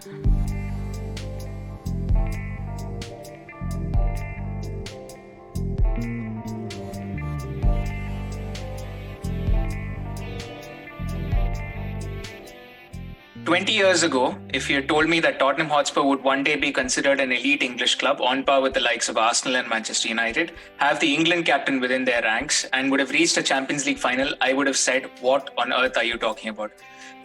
"20 years ago, if you had told me that Tottenham Hotspur would one day be considered an elite English club on par with the likes of Arsenal and Manchester United, have the England captain within their ranks, and would have reached a Champions League final, I would have said, what on earth are you talking about?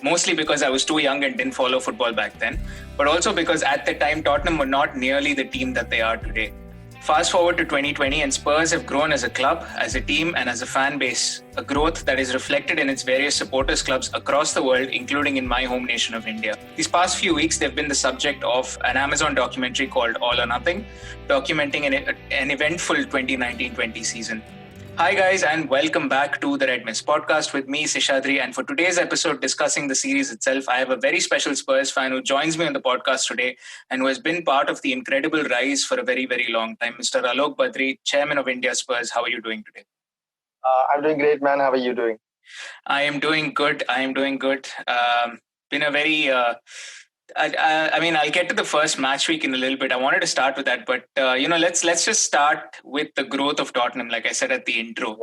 Mostly because I was too young and didn't follow football back then, but also because at the time Tottenham were not nearly the team that they are today. Fast forward to 2020 and Spurs have grown as a club, as a team and as a fan base, a growth that is reflected in its various supporters clubs across the world, including in my home nation of India. These past few weeks, they've been the subject of an Amazon documentary called All or Nothing, documenting an eventful 2019-20 season. Hi guys, and welcome back to the Red Mist podcast with me, Seshadri. And for today's episode discussing the series itself, I have a very special Spurs fan who joins me on the podcast today and who has been part of the incredible rise for a very, very long time. Mr. Alok Badri, Chairman of India Spurs. How are you doing today? I'm doing great, man. How are you doing? I am doing good. Been a very... I mean, I'll get to the first match week in a little bit. I wanted to start with that, but let's just start with the growth of Tottenham. Like I said at the intro,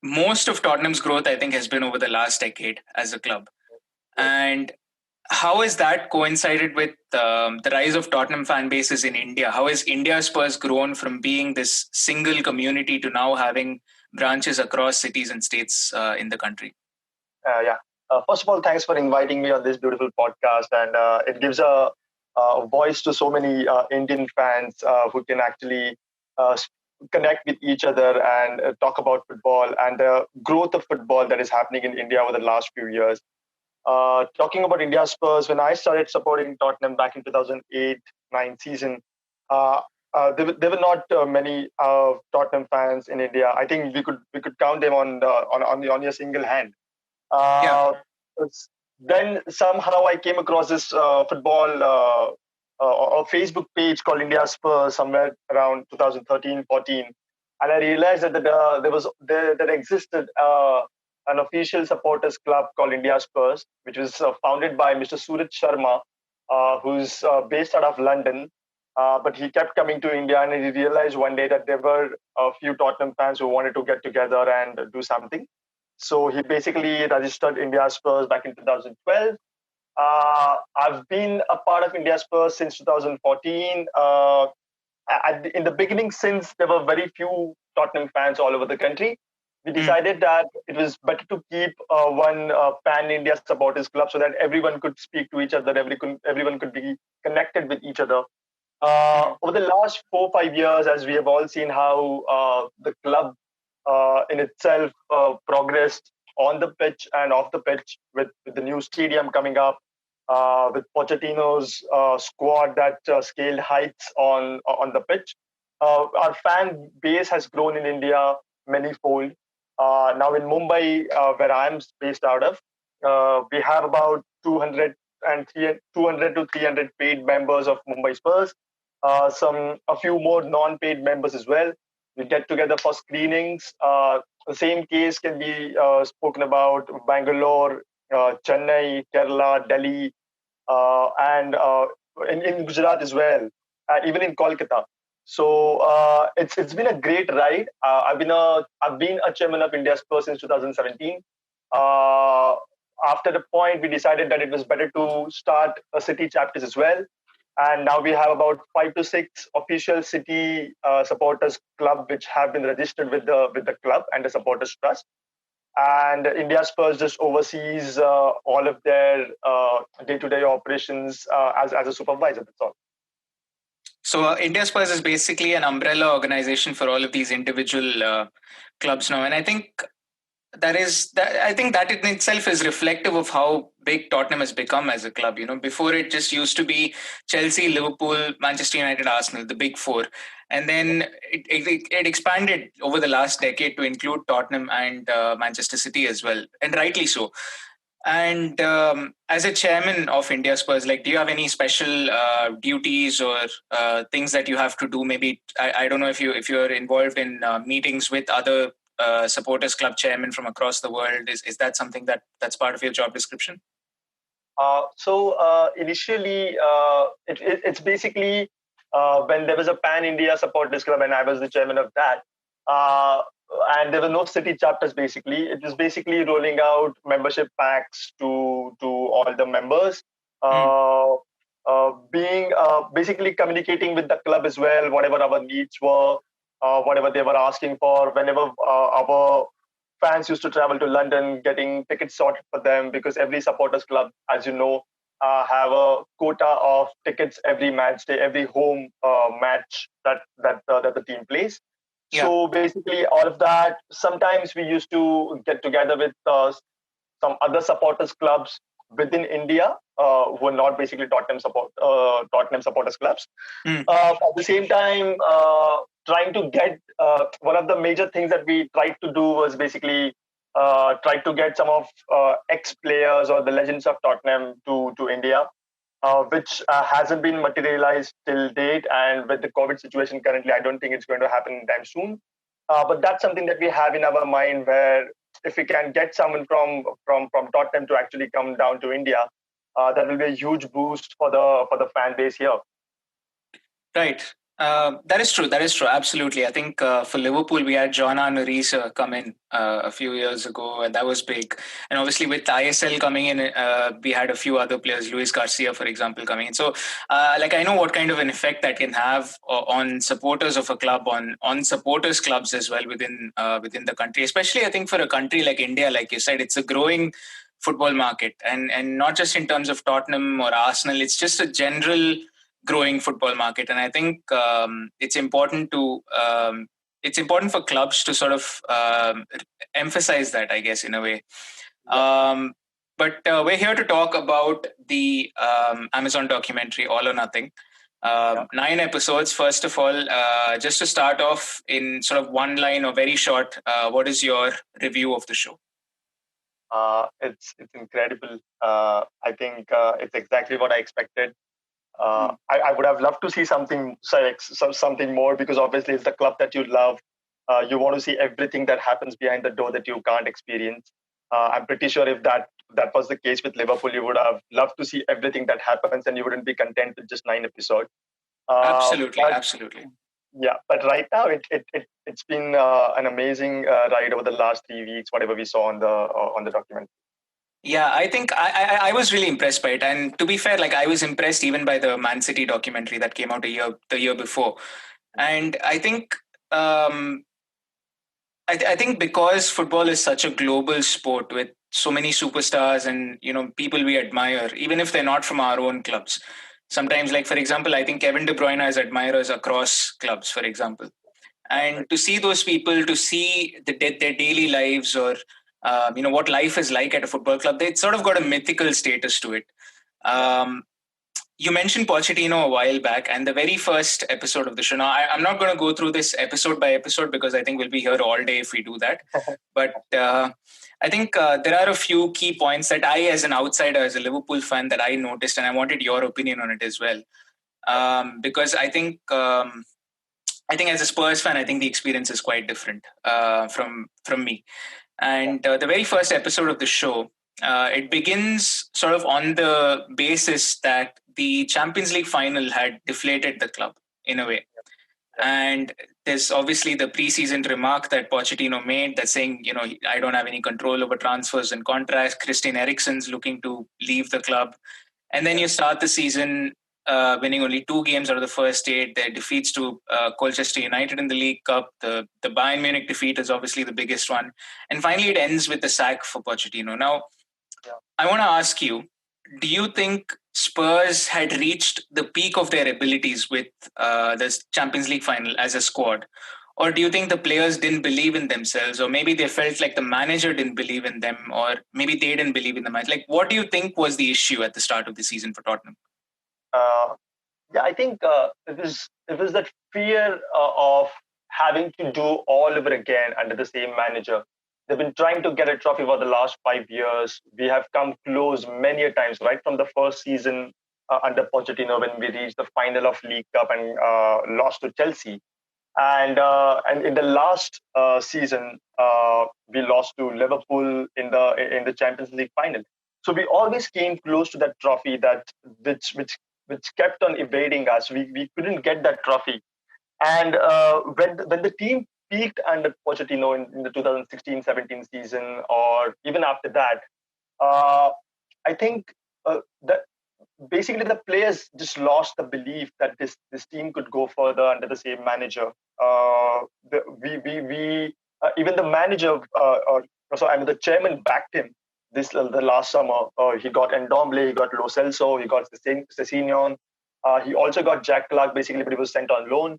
most of Tottenham's growth, I think, has been over the last decade as a club. And how has that coincided with the rise of Tottenham fan bases in India? How has India Spurs grown from being this single community to now having branches across cities and states in the country? First of all, thanks for inviting me on this beautiful podcast. And it gives a voice to so many Indian fans who can actually connect with each other and talk about football and the growth of football that is happening in India over the last few years. Talking about India Spurs, when I started supporting Tottenham back in 2008-9 season, there were not many Tottenham fans in India. I think we could count them on your single hand. Then somehow I came across this football or Facebook page called India Spurs somewhere around 2013-14, and I realized that there existed an official supporters club called India Spurs, which was founded by Mr. Suraj Sharma, who's based out of London. But he kept coming to India, and he realized one day that there were a few Tottenham fans who wanted to get together and do something. So he basically registered India Spurs back in 2012. I've been a part of India Spurs since 2014. In the beginning, since there were very few Tottenham fans all over the country, we decided that it was better to keep one pan-India supporters club so that everyone could speak to each other, everyone could be connected with each other. Over the last 4-5 years, as we have all seen how the club in itself progressed on the pitch and off the pitch with the new stadium coming up, with Pochettino's squad that scaled heights on the pitch. Our fan base has grown in India manyfold. Now in Mumbai, where I'm based out of, we have about 200 to 300 paid members of Mumbai Spurs, a few more non-paid members as well. We get together for screenings. The same case can be spoken about Bangalore, Chennai, Kerala, Delhi, and in Gujarat as well, even in Kolkata. So it's been a great ride. I've been a chairman of India Spurs since 2017. After the point, we decided that it was better to start a city chapters as well. And now we have about 5 to 6 official city supporters club which have been registered with the club and the supporters trust. And India Spurs just oversees all of their day-to-day operations as a supervisor. That's all. So India Spurs is basically an umbrella organization for all of these individual clubs now, and I think that in itself is reflective of how big Tottenham has become as a club. Before it just used to be Chelsea, Liverpool, Manchester United, Arsenal, the big four. And then it expanded over the last decade to include Tottenham and Manchester City as well. And rightly so. And as a chairman of India Spurs, do you have any special duties or things that you have to do? Maybe, I don't know if you're involved in meetings with other supporters club chairmen from across the world. Is that something that's part of your job description? Initially, it's basically when there was a Pan India supporters club, and I was the chairman of that. Uh, and there were no city chapters. Basically, it was basically rolling out membership packs to all the members. Mm. Being basically communicating with the club as well, whatever our needs were, whatever they were asking for. Whenever our fans used to travel to London, getting tickets sorted for them, because every supporters club, as you know, have a quota of tickets every match day, every home match that the team plays. Yeah. So basically, all of that. Sometimes we used to get together with some other supporters clubs within India who are not basically Tottenham supporters clubs. Mm. At the same time, trying to get one of the major things that we tried to do was basically try to get some of ex players or the legends of Tottenham to India, which hasn't been materialized till date. And with the COVID situation currently, I don't think it's going to happen anytime soon. But that's something that we have in our mind, where if we can get someone from Tottenham to actually come down to India, that will be a huge boost for the fan base here. Right. That is true. That is true. Absolutely. I think for Liverpool, we had John Arisa come in a few years ago, and that was big. And obviously, with ISL coming in, we had a few other players, Luis Garcia, for example, coming in. So, like, I know what kind of an effect that can have on supporters of a club, on supporters clubs as well within the country. Especially, I think for a country like India, like you said, it's a growing football market, and not just in terms of Tottenham or Arsenal. It's just a general growing football market, and I think it's important for clubs to sort of emphasize that, I guess, in a way. But we're here to talk about the Amazon documentary All or Nothing. 9 episodes. First of all, just to start off in sort of one line or very short, what is your review of the show? It's incredible. I think it's exactly what I expected. I would have loved to see something more, because obviously it's the club that you love. You want to see everything that happens behind the door that you can't experience. I'm pretty sure if that was the case with Liverpool, you would have loved to see everything that happens, and you wouldn't be content with just 9 episodes. Absolutely, But absolutely. yeah, but right now it's been an amazing ride over the last 3 weeks, whatever we saw on the document. Yeah, I think I was really impressed by it, and to be fair, like I was impressed even by the Man City documentary that came out the year before, and I think I think because football is such a global sport with so many superstars and people we admire, even if they're not from our own clubs. Sometimes, like for example, I think Kevin De Bruyne has admirers across clubs, for example, and to see those people, to see their daily lives, or what life is like at a football club, they sort of got a mythical status to it. You mentioned Pochettino a while back, and the very first episode of the show. Now, I'm not going to go through this episode by episode because I think we'll be here all day if we do that. But I think there are a few key points that I, as an outsider, as a Liverpool fan, that I noticed, and I wanted your opinion on it as well. Because I think as a Spurs fan, I think the experience is quite different from me. And the very first episode of the show, it begins sort of on the basis that the Champions League final had deflated the club in a way. And there's obviously the preseason remark that Pochettino made that's saying, I don't have any control over transfers and contracts. Christian Eriksen's looking to leave the club. And then you start the season winning only 2 games out of the first 8. Their defeats to Colchester United in the League Cup. The Bayern Munich defeat is obviously the biggest one. And finally, it ends with the sack for Pochettino. Now, I want to ask you, do you think Spurs had reached the peak of their abilities with this Champions League final as a squad? Or do you think the players didn't believe in themselves, or maybe they felt like the manager didn't believe in them, or maybe they didn't believe in the match? Like, what do you think was the issue at the start of the season for Tottenham? Yeah, I think it was that fear of having to do all over again under the same manager. They've been trying to get a trophy for the last 5 years. We have come close many a times, right from the first season under Pochettino, when we reached the final of League Cup and lost to Chelsea. And in the last season, we lost to Liverpool in the Champions League final. So we always came close to that trophy which kept on evading us. We couldn't get that trophy. And when the team peaked under Pochettino in the 2016-17 season, or even after that, uh, I think that basically the players just lost the belief that this team could go further under the same manager. We even the manager, or so I mean the chairman backed him the last summer. He got Ndomble, he got Lo Celso, he got Sessegnon. He also got Jack Clark basically, but he was sent on loan.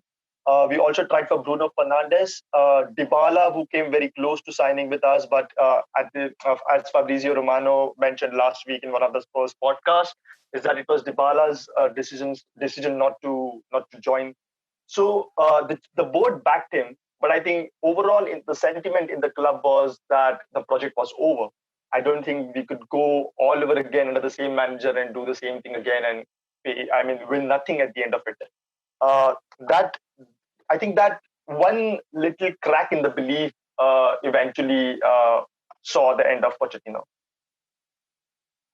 We also tried for Bruno Fernandes, Dybala, who came very close to signing with us, but as Fabrizio Romano mentioned last week in one of the Spurs podcasts, is that it was Dybala's decision not to join. So the board backed him, but I think overall the sentiment in the club was that the project was over. I don't think we could go all over again under the same manager and do the same thing again and win nothing at the end of it. That I think that one little crack in the belief eventually saw the end of Pochettino.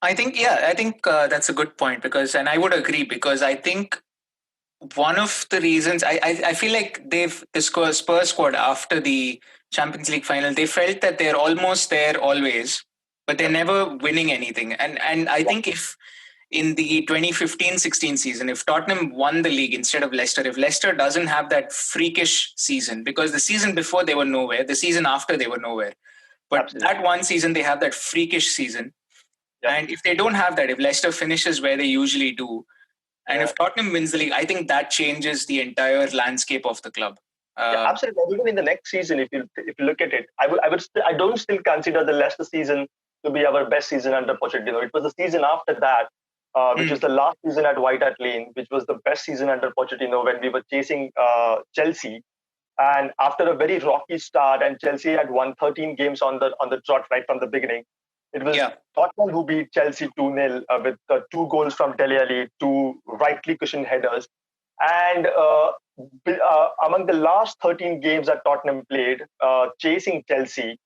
I think that's a good point and I would agree, because I think one of the reasons I feel like the Spurs squad after the Champions League final, they felt that they're almost there always, but they're never winning anything. And I think if in the 2015-16 season, if Tottenham won the league instead of Leicester, if Leicester doesn't have that freakish season, because the season before they were nowhere, the season after they were nowhere, but Absolutely. That one season they have that freakish season. Yeah. And if they don't have that, if Leicester finishes where they usually do, and if Tottenham wins the league, I think that changes the entire landscape of the club. Absolutely. Even in the next season, if you look at it, I don't still consider the Leicester season to be our best season under Pochettino. It was the season after that, which was the last season at White Hart Lane, which was the best season under Pochettino, when we were chasing Chelsea. And after a very rocky start, and Chelsea had won 13 games on the trot right from the beginning, it was Tottenham who beat Chelsea 2-0 with 2 goals from Dele Alli, 2 rightly cushioned headers. And among the last 13 games that Tottenham played, chasing Chelsea,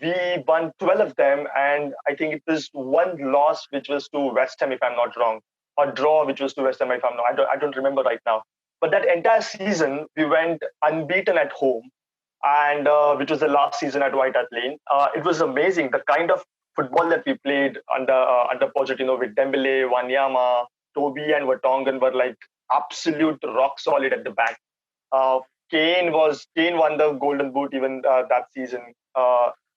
we won 12 of them. And I think it was one loss, which was to West Ham, if I'm not wrong, or draw, which was to West Ham, if I'm not. I don't remember right now. But that entire season, we went unbeaten at home, and which was the last season at White Hart Lane. It was amazing, the kind of football that we played under Pochettino, with Dembele, Wanyama, Toby, and Vertonghen were like absolute rock solid at the back. Kane won the Golden Boot even that season.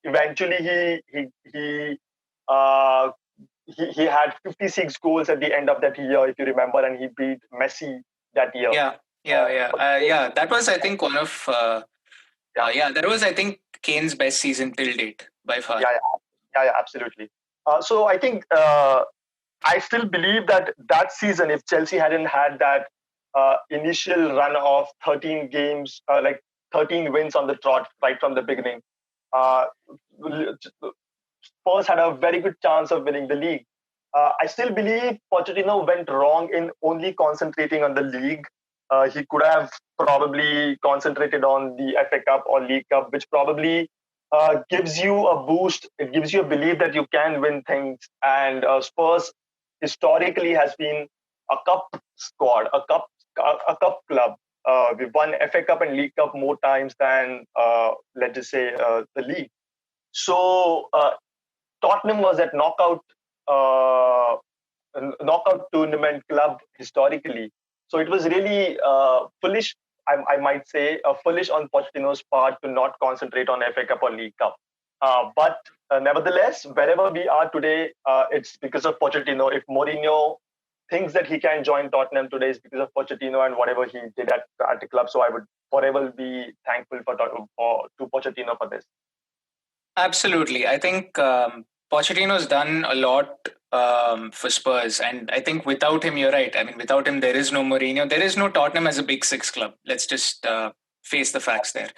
Eventually, he had 56 goals at the end of that year, if you remember, and he beat Messi that year. That was, I think, one of that was, I think, Kane's best season till date by far. Yeah, absolutely. So I think I still believe that season, if Chelsea hadn't had that initial run of 13 games, like 13 wins on the trot right from the beginning, Spurs had a very good chance of winning the league. I still believe Pochettino went wrong in only concentrating on the league. He could have probably concentrated on the FA Cup or League Cup, which probably gives you a boost. It gives you a belief that you can win things. And Spurs historically has been a cup squad, a cup club. We've won FA Cup and League Cup more times than, let's just say, the league. So Tottenham was at knockout tournament club historically. So it was really foolish, I might say, foolish on Pochettino's part to not concentrate on FA Cup or League Cup. But nevertheless, wherever we are today, it's because of Pochettino. If Mourinho thinks that he can join Tottenham today, it's because of Pochettino and whatever he did at the club. So I would forever be thankful to Pochettino for this. Absolutely. I think Pochettino's done a lot for Spurs, and I think without him, you're right. I mean, without him, there is no Mourinho. There is no Tottenham as a Big Six club. Let's just face the facts there.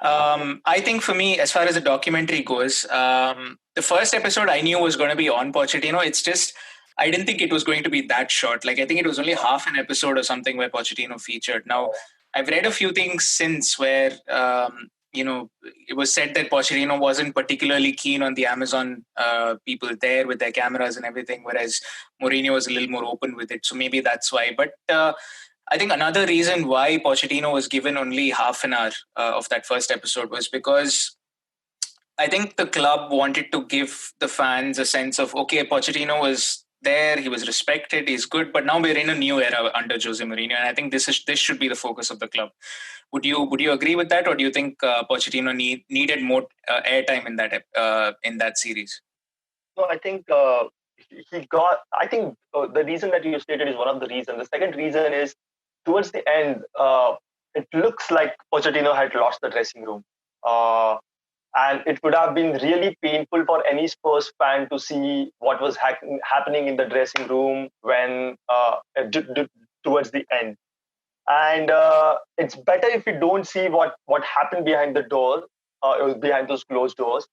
I think for me, as far as the documentary goes, the first episode I knew was going to be on Pochettino. It's just, I didn't think it was going to be that short. Like, I think it was only half an episode or something where Pochettino featured. Now, I've read a few things since where it was said that Pochettino wasn't particularly keen on the Amazon people there with their cameras and everything, whereas Mourinho was a little more open with it. So maybe that's why. But I think another reason why Pochettino was given only half an hour of that first episode was because I think the club wanted to give the fans a sense of, okay, Pochettino was there, he was respected, he's good, but now we're in a new era under Jose Mourinho, and I think this should be the focus of the club. Would you agree with that, or do you think Pochettino needed more airtime in that series? No, I think he got. I think the reason that you stated is one of the reasons. The second reason is towards the end, it looks like Pochettino had lost the dressing room. And it would have been really painful for any Spurs fan to see what was happening in the dressing room when towards the end. And it's better if you don't see what happened behind the door, behind those closed doors,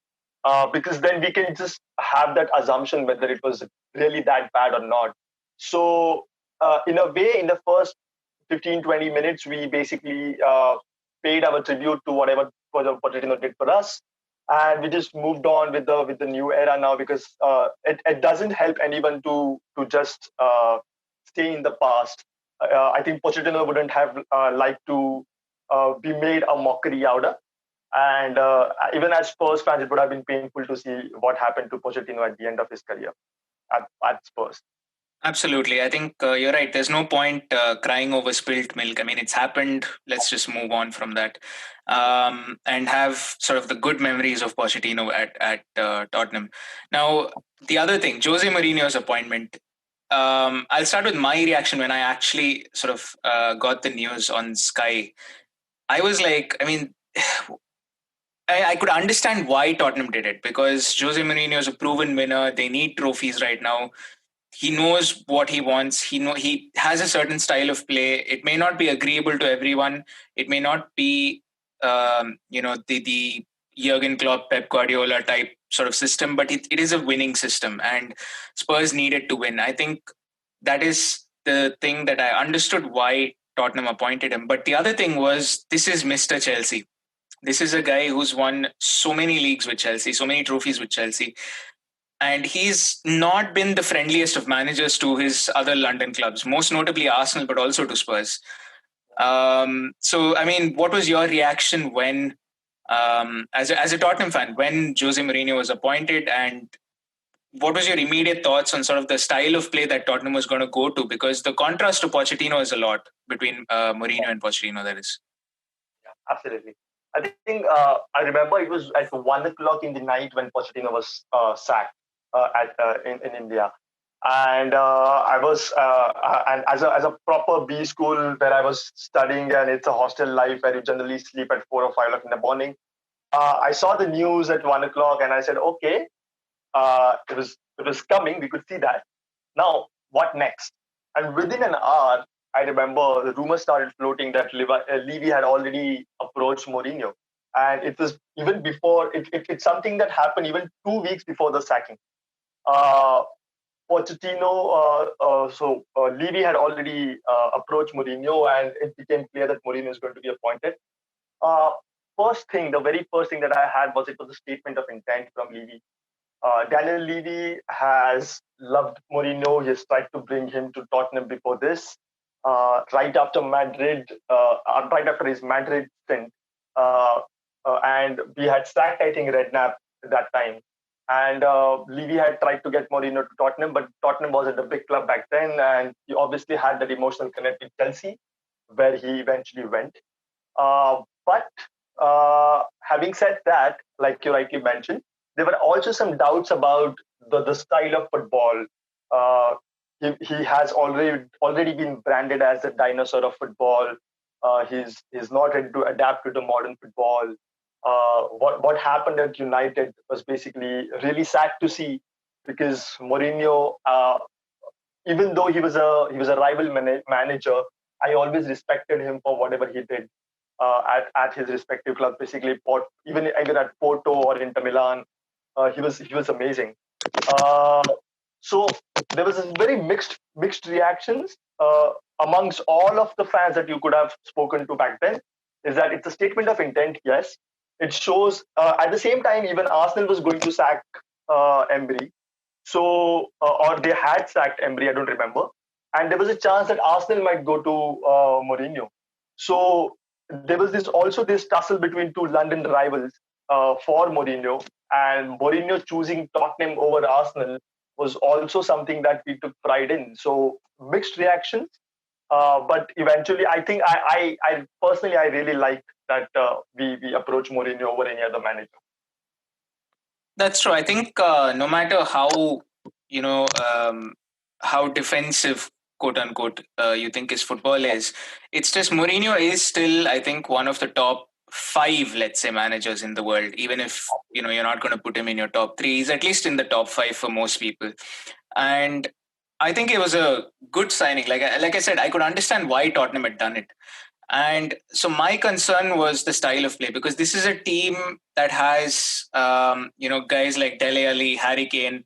because then we can just have that assumption whether it was really that bad or not. So in a way, in the first 15-20 minutes, we basically paid our tribute to whatever Pochettino did for us, and we just moved on with the new era now, because it doesn't help anyone to just stay in the past. I think Pochettino wouldn't have liked to be made a mockery out of. And even as Spurs fans, it would have been painful to see what happened to Pochettino at the end of his career at Spurs. Absolutely. I think you're right. There's no point crying over spilt milk. I mean, it's happened. Let's just move on from that and have sort of the good memories of Pochettino at Tottenham. Now, the other thing, Jose Mourinho's appointment. I'll start with my reaction when I actually sort of got the news on Sky. I was like, I mean, I could understand why Tottenham did it, because Jose Mourinho is a proven winner. They need trophies right now. He knows what he wants. He has a certain style of play. It may not be agreeable to everyone. It may not be the Jurgen Klopp, Pep Guardiola type sort of system, but it is a winning system, and Spurs needed to win. I think that is the thing that I understood why Tottenham appointed him. But the other thing was, this is Mr. Chelsea. This is a guy who's won so many leagues with Chelsea, so many trophies with Chelsea. And he's not been the friendliest of managers to his other London clubs, most notably Arsenal, but also to Spurs. So, I mean, what was your reaction when, as a Tottenham fan, when Jose Mourinho was appointed, and what was your immediate thoughts on sort of the style of play that Tottenham was going to go to? Because the contrast to Pochettino is a lot between Mourinho and Pochettino, that is. Yeah, absolutely. I think I remember it was at 1:00 in the night when Pochettino was sacked in India, and I was and as a proper B school where I was studying, and it's a hostel life where you generally sleep at 4 or 5 o'clock in the morning. I saw the news at 1:00, and I said, okay, it was coming. We could see that. Now, what next? And within an hour, I remember the rumors started floating that Levy had already approached Mourinho. And it was even before, it's something that happened even 2 weeks before the sacking. Pochettino, Levy had already approached Mourinho, and it became clear that Mourinho is going to be appointed. The very first thing that I had was it was a statement of intent from Levy. Daniel Levy has loved Mourinho. He has tried to bring him to Tottenham before this. Right after his Madrid stint, and we had sacked, I think, Redknapp at that time. And Levy had tried to get Mourinho to Tottenham, but Tottenham wasn't a big club back then, and he obviously had that emotional connect with Chelsea, where he eventually went. But having said that, like you rightly mentioned, there were also some doubts about the style of football. He has already been branded as a dinosaur of football. He's not ready to adapt to the modern football. What happened at United was basically really sad to see, because Mourinho, even though he was a rival manager, I always respected him for whatever he did at his respective clubs. Basically, even at Porto or Inter Milan, he was amazing. So there was a very mixed reactions amongst all of the fans that you could have spoken to back then. Is that it's a statement of intent, yes, It shows at the same time even Arsenal was going to sack Emery, so or they had sacked Emery, I don't remember, and there was a chance that Arsenal might go to Mourinho. So there was this tussle between two London rivals for Mourinho, and Mourinho choosing Tottenham over Arsenal was also something that we took pride in. So mixed reactions, but eventually, I think I personally I really like that we approach Mourinho over any other manager. That's true. I think no matter how you know how defensive, quote unquote, you think his football is, it's just Mourinho is still, I think, one of the top five, let's say, managers in the world. Even if you're not going to put him in your top three, he's at least in the top five for most people. And I think it was a good signing. Like I said, I could understand why Tottenham had done it. And so my concern was the style of play, because this is a team that has, guys like Dele Alli, Harry Kane.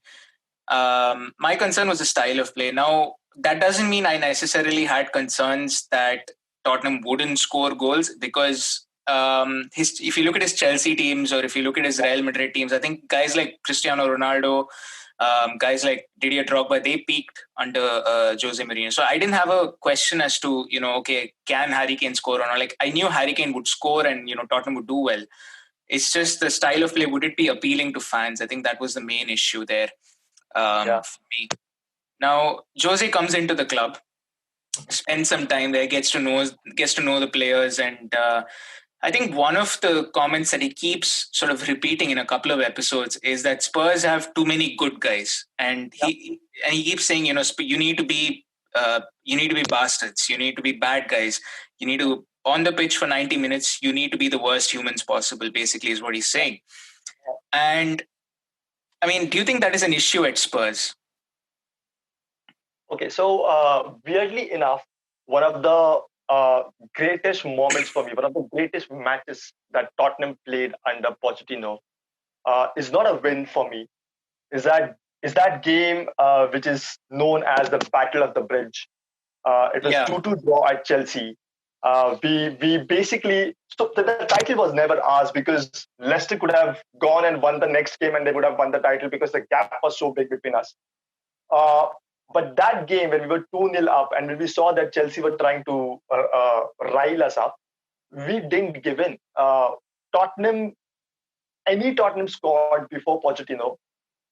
My concern was the style of play. Now, that doesn't mean I necessarily had concerns that Tottenham wouldn't score goals, because if you look at his Chelsea teams or if you look at his Real Madrid teams, I think guys like Cristiano Ronaldo, guys like Didier Drogba, they peaked under Jose Mourinho. So I didn't have a question as to, okay, can Harry Kane score or not? Like, I knew Harry Kane would score and, Tottenham would do well. It's just the style of play. Would it be appealing to fans? I think that was the main issue there for me. Now, Jose comes into the club, spends some time there, gets to know the players, and I think one of the comments that he keeps sort of repeating in a couple of episodes is that Spurs have too many good guys, and he keeps saying, you need to be bastards, you need to be bad guys, you need to, on the pitch for 90 minutes, you need to be the worst humans possible. Basically, is what he's saying. And I mean, do you think that is an issue at Spurs? Okay, so weirdly enough, one of the greatest moments for me, one of the greatest matches that Tottenham played under Pochettino is not a win for me. Is that game which is known as the Battle of the Bridge? It was 2-2 draw at Chelsea. We basically, so the title was never ours, because Leicester could have gone and won the next game and they would have won the title because the gap was so big between us. But that game, when we were 2-0 up and when we saw that Chelsea were trying to rile us up, we didn't give in. Any Tottenham squad before Pochettino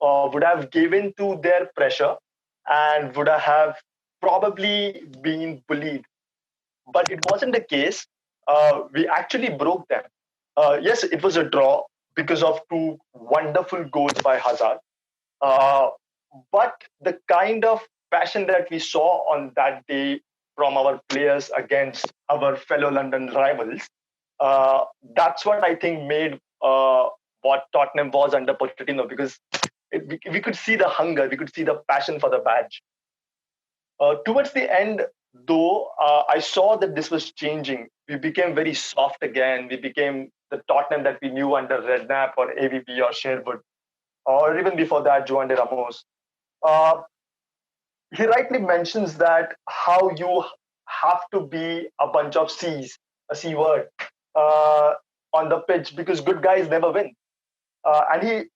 would have given to their pressure and would have probably been bullied. But it wasn't the case. We actually broke them. Yes, it was a draw because of two wonderful goals by Hazard. But the kind of passion that we saw on that day from our players against our fellow London rivals, that's what I think made what Tottenham was under Pochettino, because we could see the hunger, we could see the passion for the badge. Towards the end, though, I saw that this was changing. We became very soft again. We became the Tottenham that we knew under Redknapp or AVP or Sherwood, or even before that, Joan de Ramos. He rightly mentions that how you have to be a bunch of C's, a C word, on the pitch, because good guys never win. And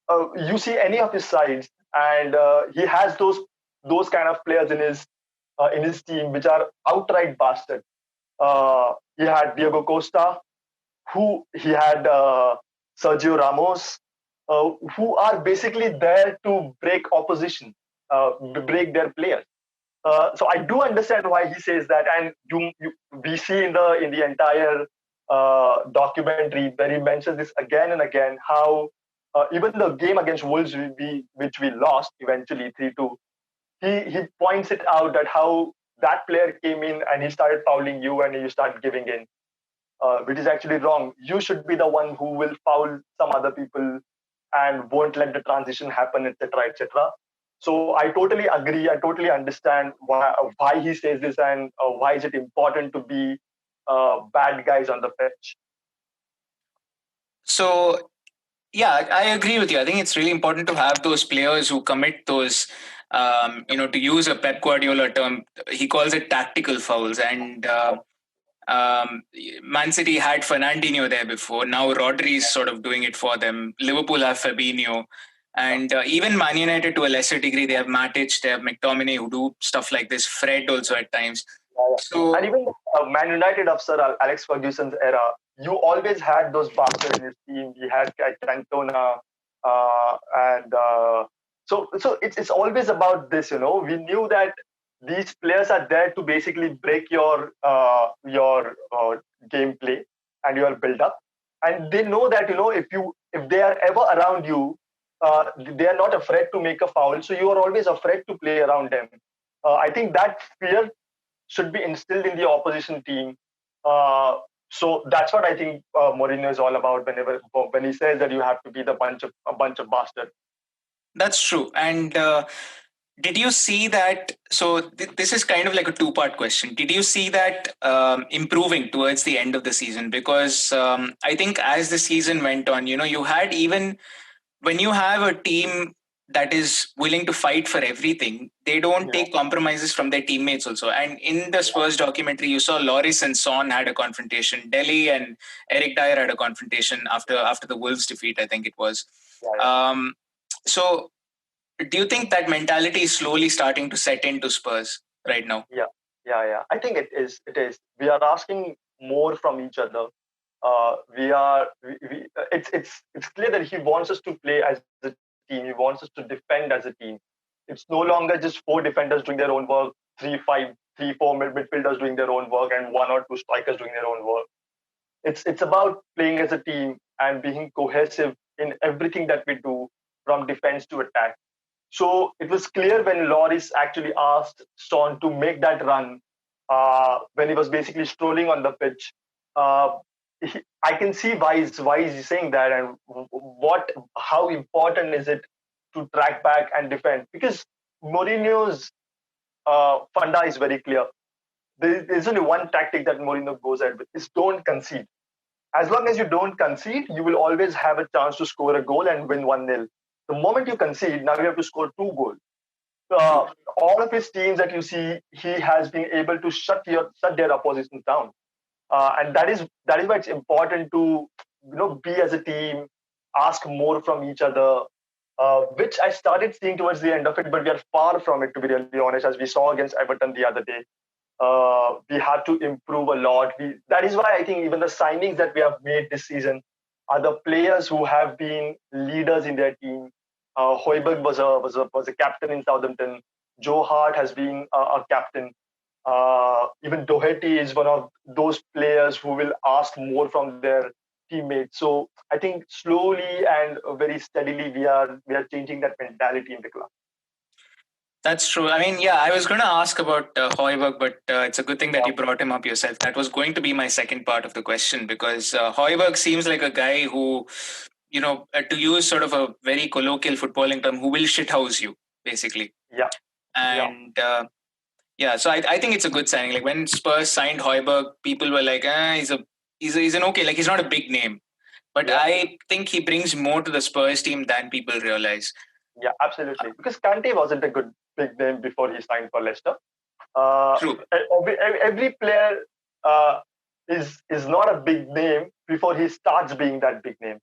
you see any of his sides, and he has those kind of players in his team which are outright bastard. He had Diego Costa, he had Sergio Ramos, who are basically there to break opposition, break their players. So I do understand why he says that, and we see in the entire documentary that he mentions this again and again, how even the game against Wolves, which we lost eventually 3-2, he points it out that how that player came in and he started fouling you and you start giving in, which is actually wrong. You should be the one who will foul some other people and won't let the transition happen, etc., etc. So I totally agree. I totally understand why he says this, and why is it important to be bad guys on the pitch. So, yeah, I agree with you. I think it's really important to have those players who commit those, to use a Pep Guardiola term, he calls it tactical fouls. And Man City had Fernandinho there before. Now Rodri is sort of doing it for them. Liverpool have Fabinho. And even Man United to a lesser degree, they have Matic, they have McTominay who do stuff like this. Fred also at times. So, and even Man United of Sir Alex Ferguson's era, you always had those bastards in his team. He had Cantona, and so it's always about this. We knew that these players are there to basically break your gameplay and your build up, and they know that if they are ever around you, they are not afraid to make a foul. So you are always afraid to play around them. I think that fear should be instilled in the opposition team. So that's what I think Mourinho is all about. When he says that you have to be a bunch of bastards. That's true. And did you see that? So this is kind of like a two-part question. Did you see that improving towards the end of the season? Because I think as the season went on, you had, even when you have a team that is willing to fight for everything, they don't take compromises from their teammates also. And in the Spurs documentary, you saw Lloris and Son had a confrontation. Delhi and Eric Dyer had a confrontation after the Wolves defeat, I think it was. So do you think that mentality is slowly starting to set into Spurs right now? Yeah. I think it is. We are asking more from each other. It's clear that he wants us to play as a team. He wants us to defend as a team. It's no longer just four defenders doing their own work, three, four midfielders doing their own work, and one or two strikers doing their own work. It's about playing as a team and being cohesive in everything that we do, from defense to attack. So it was clear when Lloris actually asked Son to make that run, when he was basically strolling on the pitch. I can see why he's saying that, and how important is it to track back and defend, because Mourinho's funda is very clear. There's only one tactic that Mourinho goes at with, is don't concede. As long as you don't concede, you will always have a chance to score a goal and win 1-0. The moment you concede, now you have to score 2 goals. All of his teams that you see, he has been able to shut their opposition down, and that is why it's important to be as a team, ask more from each other, which I started seeing towards the end of it, but we are far from it, to be really honest. As we saw against Everton the other day, we have to improve a lot. That is why I think even the signings that we have made this season are the players who have been leaders in their team. Højbjerg was a captain in Southampton. Joe Hart has been a captain. Even Doherty is one of those players who will ask more from their teammates. So I think slowly and very steadily we are changing that mentality in the club. That's true. I mean, yeah, I was going to ask about Højbjerg, but it's a good thing that you brought him up yourself. That was going to be my second part of the question, because Højbjerg seems like a guy who, to use sort of a very colloquial footballing term, who will shithouse you, basically. Yeah. And so I think it's a good signing. Like when Spurs signed Højbjerg, people were like, he's an okay, like he's not a big name. But I think he brings more to the Spurs team than people realize. Yeah, absolutely. Because Kante wasn't a good big name before he signed for Leicester. True. Every player is not a big name before he starts being that big name.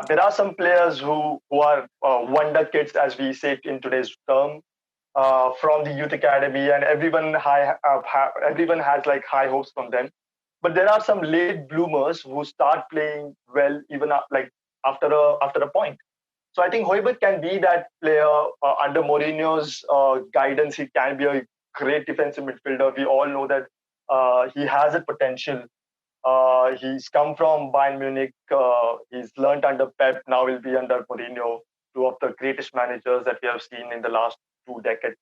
There are some players who are wonder kids, as we say in today's term, from the youth academy, and everyone has like high hopes from them. But there are some late bloomers who start playing well even after a point. So I think Højbjerg can be that player under Mourinho's guidance. He can be a great defensive midfielder. We all know that he has a potential. He's come from Bayern Munich. He's learned under Pep. Now will be under Mourinho, two of the greatest managers that we have seen in the last 2 decades.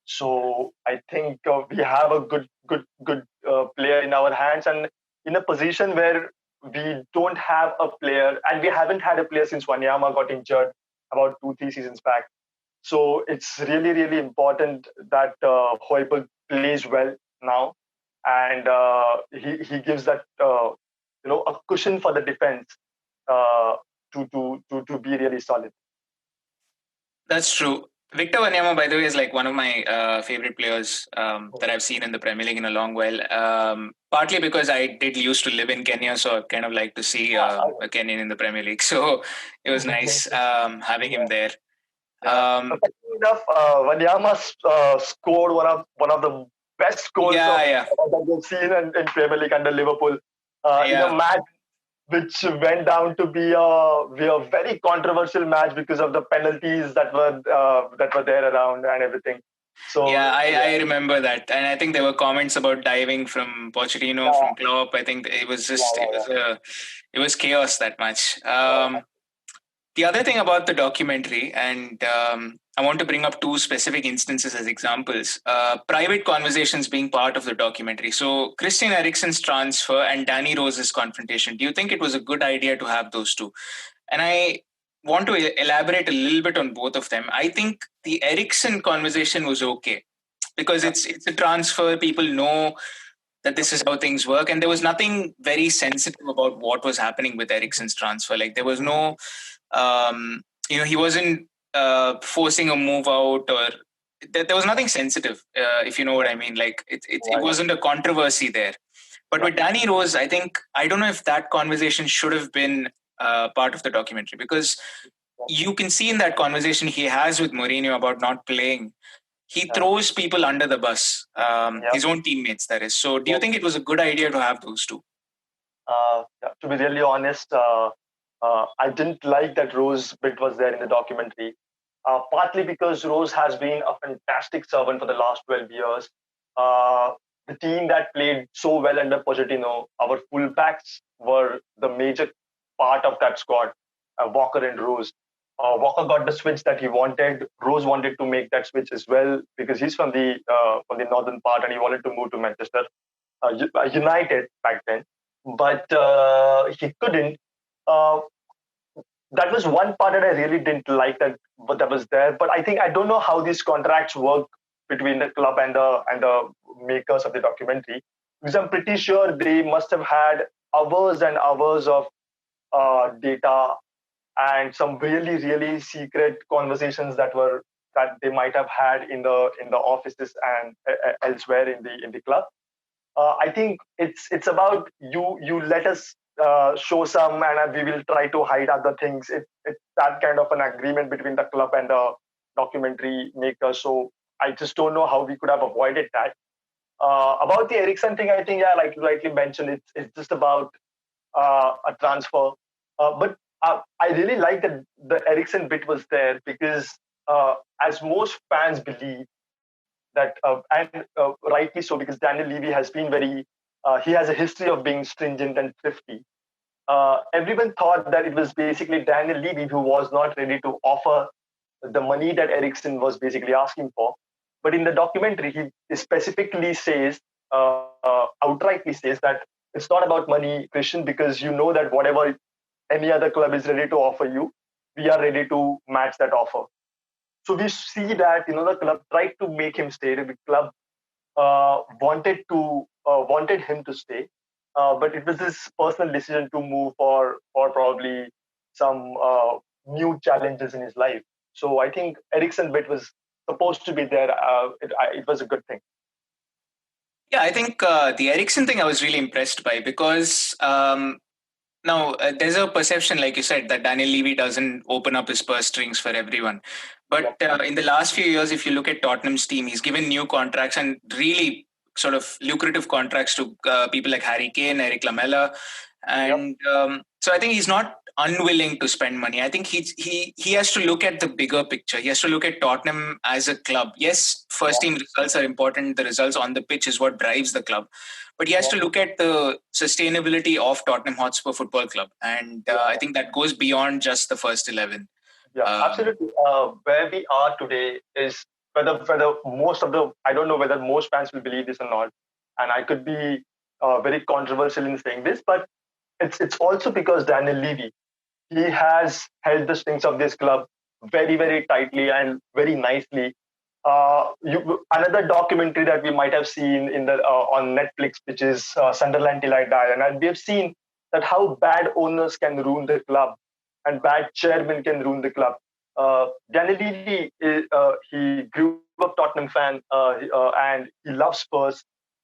So I think we have a good player in our hands, and in a position where we don't have a player, and we haven't had a player since Wanyama got injured about 2-3 seasons back. So it's really, really important that Højbjerg plays well now, and he gives that a cushion for the defense to be really solid. That's true. Victor Wanyama, by the way, is like one of my favorite players that I've seen in the Premier League in a long while. Partly because I did used to live in Kenya, so I kind of like to see a Kenyan in the Premier League. So it was nice having him there. Yeah. Um, Funny enough, Wanyama scored one of the best goals yeah, of yeah, that we've seen in Premier League under Liverpool in a yeah. match which went down to be a very controversial match because of the penalties that were there around and everything. Yeah, So I remember that, and I think there were comments about diving from Pochettino, yeah, from Klopp. I think it was yeah, just yeah, it was chaos that much. yeah. The other thing about the documentary, and I want to bring up two specific instances as examples. Private conversations being part of the documentary. So Christian Eriksen's transfer and Danny Rose's confrontation. Do you think it was a good idea to have those two? And I want to elaborate a little bit on both of them. I think the Eriksen conversation was okay because Yeah. it's a transfer. People know that this is how things work, and there was nothing very sensitive about what was happening with Eriksen's transfer. Like there was no, he wasn't forcing a move out, or there was nothing sensitive, if you know what I mean. Like it Right. wasn't a controversy there. But Yeah. with Danny Rose, I think I don't know if that conversation should have been part of the documentary, because you can see in that conversation he has with Mourinho about not playing, he Yeah. throws people under the bus, Yeah. his own teammates, that is. So do you Yeah. think it was a good idea to have those two? Yeah, to be really honest, I didn't like that Rose bit was there in the documentary. Partly because Rose has been a fantastic servant for the last 12 years. The team that played so well under Pochettino, our fullbacks were the major part of that squad, Walker and Rose. Walker got the switch that he wanted. Rose wanted to make that switch as well because he's from the northern part and he wanted to move to Manchester United back then, but he couldn't. Uh, that was one part that I really didn't like but that was there. But I think I don't know how these contracts work between the club and the makers of the documentary, because I'm pretty sure they must have had hours and hours of data and some really really secret conversations that they might have had in the offices and elsewhere in the club. I think it's about you let us show some and we will try to hide other things. It's that kind of an agreement between the club and the documentary maker. So I just don't know how we could have avoided that. About the Ericsson thing, I think, yeah, like you rightly mentioned, it's just about a transfer. But I really like that the Ericsson bit was there because, as most fans believe, and rightly so, because Daniel Levy has been he has a history of being stringent and thrifty. Everyone thought that it was basically Daniel Levy who was not ready to offer the money that Ericsson was basically asking for. But in the documentary, he specifically says, outrightly says that it's not about money, Christian, because you know that whatever any other club is ready to offer you, we are ready to match that offer. So we see that the club tried to make him stay. The club wanted him to stay, but it was his personal decision to move for probably some new challenges in his life. So I think Ericsson bit was supposed to be there. It was a good thing. Yeah, I think the Ericsson thing I was really impressed by, because now there's a perception, like you said, that Daniel Levy doesn't open up his purse strings for everyone. But in the last few years, if you look at Tottenham's team, he's given new contracts, and really sort of lucrative contracts to people like Harry Kane, Eric Lamela. And so I think he's not unwilling to spend money. I think he has to look at the bigger picture. He has to look at Tottenham as a club. Yes, first team results are important. The results on the pitch is what drives the club. But he has to look at the sustainability of Tottenham Hotspur Football Club. And I think that goes beyond just the first 11. Yeah, absolutely. Where we are today is whether most of the I don't know whether most fans will believe this or not, and I could be very controversial in saying this, but it's also because Daniel Levy, he has held the strings of this club very very tightly and very nicely. Another documentary that we might have seen on Netflix, which is Sunderland Till I Die, and we have seen that how bad owners can ruin the club and bad chairmen can ruin the club. Danny Levy, he grew up Tottenham fan, and he loves Spurs.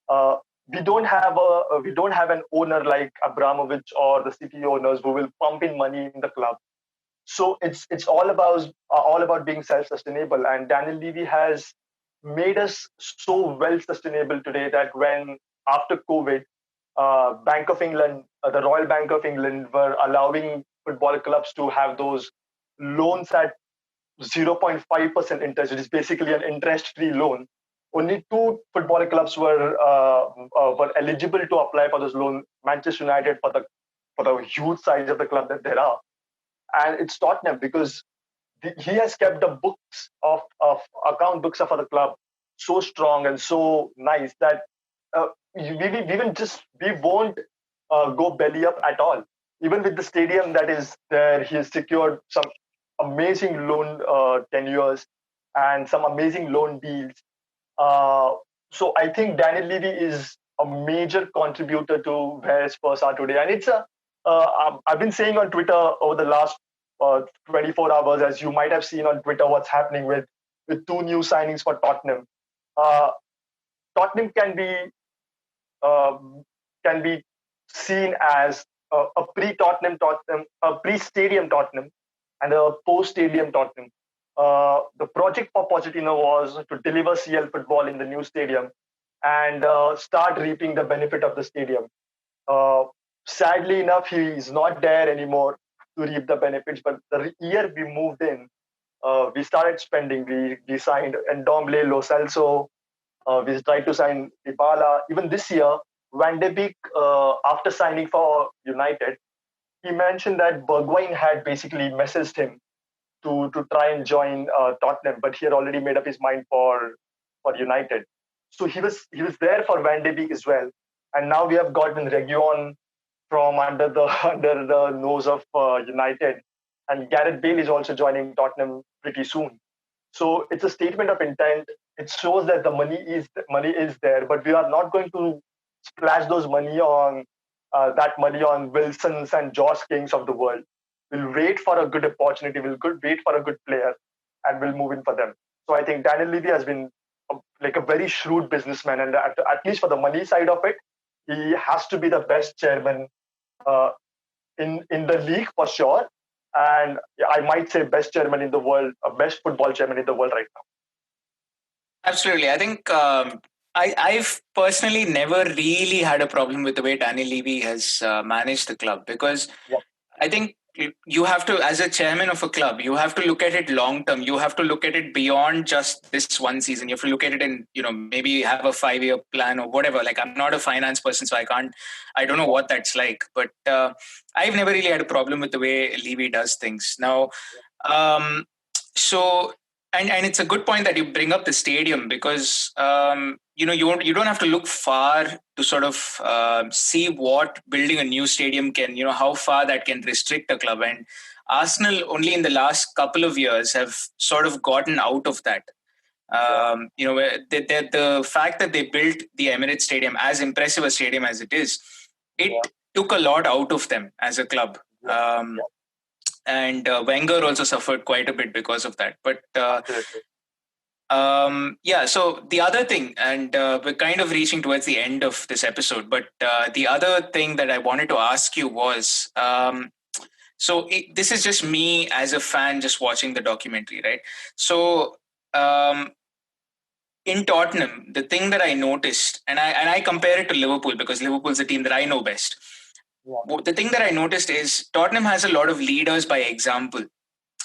Uh, we don't have an owner like Abramovich or the city owners who will pump in money in the club. So it's all about being self-sustainable. And Daniel Levy has made us so well sustainable today that when after COVID, Bank of England, the Royal Bank of England, were allowing football clubs to have those loans at 0.5% interest, which is basically an interest-free loan. Only two football clubs were eligible to apply for this loan. Manchester United for the huge size of the club that there are, and it's Tottenham because he has kept the books of account books of the club so strong and so nice that we won't go belly up at all. Even with the stadium that is there, he has secured some amazing loan tenures and some amazing loan deals. Uh, so I think Daniel Levy is a major contributor to where Spurs are today, and I've been saying on Twitter over the last 24 hours, as you might have seen on Twitter, what's happening with two new signings for Tottenham. Uh, Tottenham uh, can be seen as a pre-Tottenham, a pre-stadium Tottenham, and a post-stadium Tottenham. The project for Pochettino was to deliver CL football in the new stadium and start reaping the benefit of the stadium. Uh, Sadly enough, he is not there anymore to reap the benefits. But the year we moved in, we started spending. We signed Ndombele, Lo Celso. We tried to sign Dybala. Even this year, Van de Beek, after signing for United, he mentioned that Bergwijn had basically messaged him to try and join Tottenham, but he had already made up his mind for United. So he was there for Van de Beek as well, and now we have gotten Region from under the under the nose of United, and Gareth Bale is also joining Tottenham pretty soon. So it's a statement of intent. It shows that the money is there, but we are not going to splash those money on that money on Wilsons and Josh Kings of the world. We'll wait for a good opportunity. Wait for a good player, and we'll move in for them. So I think Daniel Levy has been like a very shrewd businessman, and at least for the money side of it, he has to be the best chairman uh, in the league for sure. And I might say best chairman in the world, best football chairman in the world right now. Absolutely. I think I've personally never really had a problem with the way Daniel Levy has managed the club because Yeah. I think you have to, as a chairman of a club, you have to look at it long term. You have to look at it beyond just this one season. You have to look at it in, maybe have a 5-year plan or whatever. Like, I'm not a finance person, so I don't know what that's like. But I've never really had a problem with the way Levy does things. Now, so and it's a good point that you bring up the stadium because you don't have to look far to sort of see what building a new stadium can, how far that can restrict a club. And Arsenal only in the last couple of years have sort of gotten out of that. The fact that they built the Emirates Stadium, as impressive a stadium as it is, it took a lot out of them as a club. And Wenger also suffered quite a bit because of that. But so the other thing, and we're kind of reaching towards the end of this episode, but the other thing that I wanted to ask you was, this is just me as a fan just watching the documentary, right? So in Tottenham, the thing that I noticed, and I compare it to Liverpool because Liverpool's the team that I know best. Yeah. The thing that I noticed is Tottenham has a lot of leaders by example.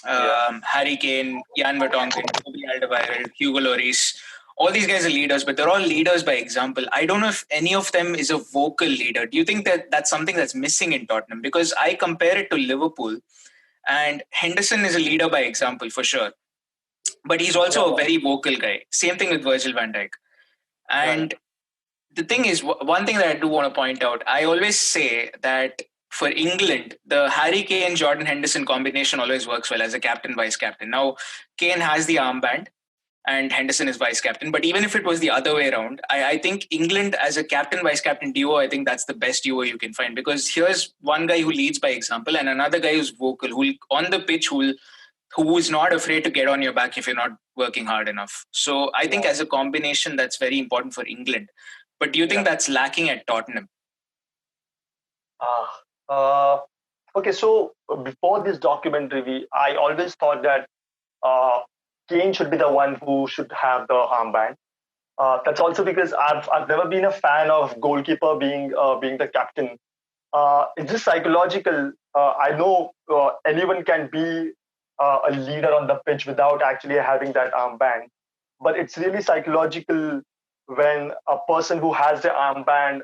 Harry Kane, Jan Vertonghen, Toby Alderweireld, Hugo Lloris. All these guys are leaders, but they're all leaders by example. I don't know if any of them is a vocal leader. Do you think that that's something that's missing in Tottenham? Because I compare it to Liverpool, and Henderson is a leader by example for sure. But he's also a very vocal guy. Same thing with Virgil van Dijk. And the thing is, one thing that I do want to point out, I always say that for England, the Harry Kane, Jordan Henderson combination always works well as a captain, vice captain. Now, Kane has the armband and Henderson is vice captain. But even if it was the other way around, I think England as a captain, vice captain duo, I think that's the best duo you can find. Because here's one guy who leads by example and another guy who's vocal, who on the pitch who will who is not afraid to get on your back if you're not working hard enough. So I think as a combination, that's very important for England. But do you think that's lacking at Tottenham? Okay, so before this documentary, I always thought that Kane should be the one who should have the armband. That's also because I've never been a fan of goalkeeper being the captain. It's just psychological. I know anyone can be a leader on the pitch without actually having that armband, but it's really psychological when a person who has the armband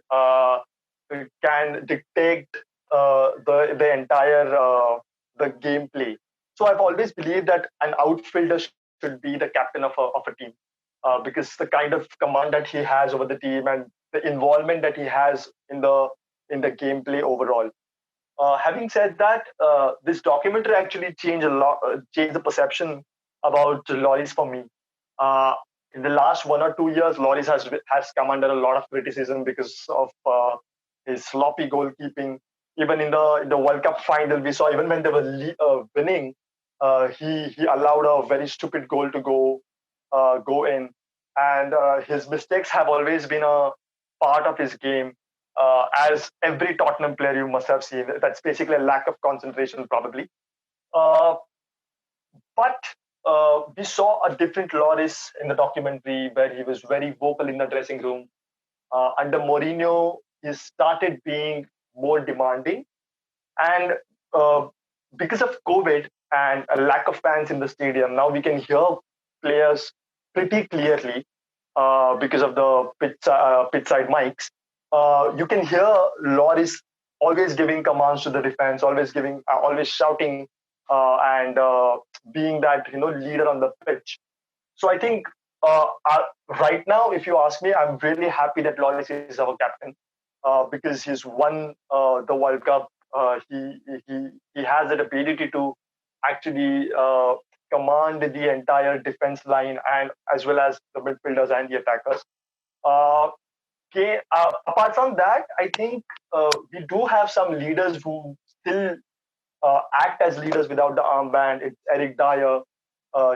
can dictate the entire the gameplay. So I've always believed that an outfielder should be the captain of a team because the kind of command that he has over the team and the involvement that he has in the gameplay overall. Having said that, this documentary actually changed the perception about Lloris for me. In the last 1 or 2 years, Lloris has come under a lot of criticism because of his sloppy goalkeeping. Even in the World Cup final, we saw even when they were winning, he allowed a very stupid goal to go in, and his mistakes have always been a part of his game. As every Tottenham player you must have seen, that's basically a lack of concentration, probably. Uh, but we saw a different Loris in the documentary where he was very vocal in the dressing room. Under Mourinho, he started being more demanding. And uh, because of COVID and a lack of fans in the stadium, now we can hear players pretty clearly because of the pitch side mics. You can hear Loris always giving commands to the defense, always shouting and being that leader on the pitch. So I think right now, if you ask me, I'm really happy that Loris is our captain because he's won the World Cup. He has that ability to actually command the entire defense line and as well as the midfielders and the attackers. Uh, Apart from that, I think we do have some leaders who still act as leaders without the armband. It's Eric Dyer.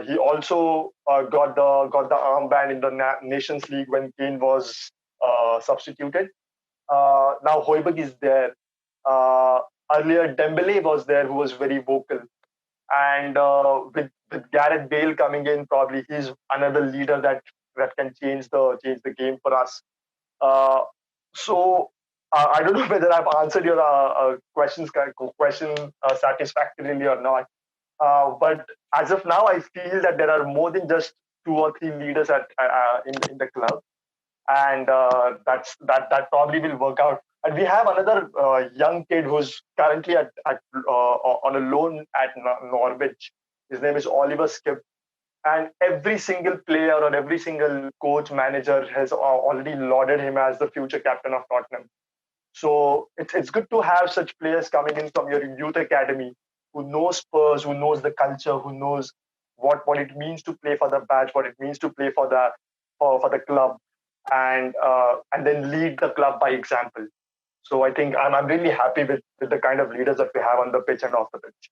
He also got the armband in the Nations League when Kane was substituted. Now Højbjerg is there. Uh, Earlier Dembele was there, who was very vocal. And with Gareth Bale coming in, probably he's another leader that can change the game for us. Uh, so I don't know whether I've answered your question satisfactorily or not. But as of now, I feel that there are more than just two or three leaders in the club, and that probably will work out. And we have another young kid who's currently on a loan at Norwich. His name is Oliver Skip, and every single player or every single coach manager has already lauded him as the future captain of Tottenham. So it's good to have such players coming in from your youth academy who knows Spurs, who knows the culture, who knows what it means to play for the badge, what it means to play for the club, and then lead the club by example. So I think I'm really happy with the kind of leaders that we have on the pitch and off the pitch.